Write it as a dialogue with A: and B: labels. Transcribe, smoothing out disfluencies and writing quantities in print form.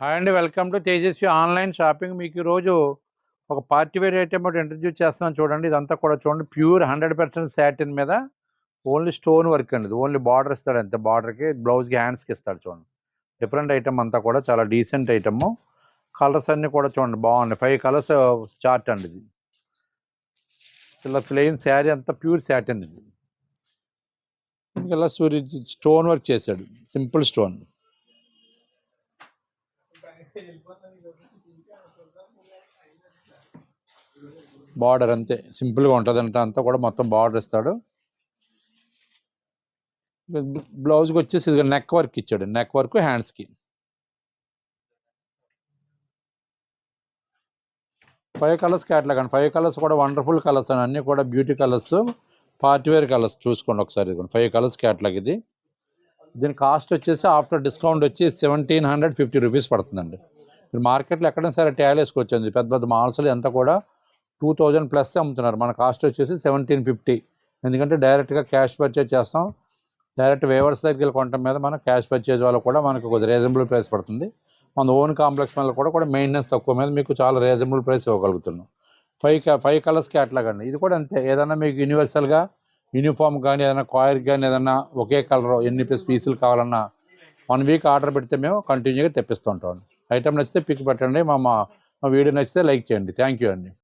A: Hi అండి, welcome to Tejaswi online shopping. మీకు ఈరోజు ఒక పార్టీ వేర్ ఐటమ్ ఒకటి ఇంట్రడ్యూస్ చేస్తున్నాను చూడండి. ఇదంతా కూడా చూడండి, ప్యూర్ 100% సాటిన్ మీద ఓన్లీ స్టోన్ వర్క్ అండి. ఇది ఓన్లీ బార్డర్ ఇస్తాడు అంతే, బార్డర్కి బ్లౌజ్కి హ్యాండ్స్కి ఇస్తాడు. చూడండి డిఫరెంట్ ఐటమ్ అంతా కూడా చాలా డీసెంట్ ఐటమ్. కలర్స్ అన్నీ కూడా చూడండి బాగున్నాయి. 5 కలర్స్ చార్ట్ అండి. ఇది ఇలా ప్లెయిన్ శారీ అంతా ప్యూర్ సాటిన్. ఇది ఇలా సూర్య స్టోన్ వర్క్ చేశాడు, సింపుల్ స్టోన్. బార్డర్ అంతే సింపుల్గా ఉంటుంది అంటే అంతా కూడా మొత్తం బార్డర్ ఇస్తాడు. బ్లౌజ్కి వచ్చేసి ఇది నెక్ వర్క్ ఇచ్చాడు, నెక్ వర్క్ హ్యాండ్స్కి. 5 కలర్స్ క్యాట్లాగ్ అండి. 5 కలర్స్ కూడా వండర్ఫుల్ కలర్స్ అండి, అన్నీ కూడా బ్యూటీ కలర్స్, పార్టీవేర్ కలర్స్. చూసుకోండి ఒకసారి, 5 కలర్స్ క్యాట్లాగ్ ఇది. దీని కాస్ట్ వచ్చేసి ఆఫ్టర్ డిస్కౌంట్ వచ్చి 1750 రూపీస్ పడుతుందండి. మీరు మార్కెట్లో ఎక్కడైనా సరే ట్యాల్ వేసుకోవచ్చండి. పెద్ద పెద్ద మాల్స్లో ఎంత కూడా 2000+ అమ్ముతున్నారు. మన కాస్ట్ వచ్చేసి 1750. ఎందుకంటే డైరెక్ట్గా క్యాష్ పర్చేజ్ చేస్తాం. డైరెక్ట్ వేవర్స్ దగ్గరికి కొనటం మీద మన క్యాష్ పర్చేజ్ వాళ్ళకు కూడా మనకు కొద్దిగా రీజనబుల్ ప్రైస్ పడుతుంది. మన ఓన్ కాంప్లెక్స్ మీద కూడా మెయింటెనెన్స్ తక్కువ మీద మీకు చాలా రీజనబుల్ ప్రైస్ ఇవ్వగలుగుతున్నాం. 5 కలర్స్ క్యాట్లాగ్ అండి. ఇది కూడా అంతే. ఏదైనా మీకు యూనివర్సల్గా యూనిఫామ్ కానీ ఏదైనా కాయర్ కానీ ఏదైనా ఒకే కలర్ ఎన్ని పీసులు కావాలన్నా 1 వీక్ ఆర్డర్ పెడితే మేము కంటిన్యూగా తెప్పిస్తూ ఉంటాం. ఐటమ్ నచ్చితే పిక్ పెట్టండి. మా వీడియో నచ్చితే లైక్ చేయండి. థ్యాంక్ యూ అండి.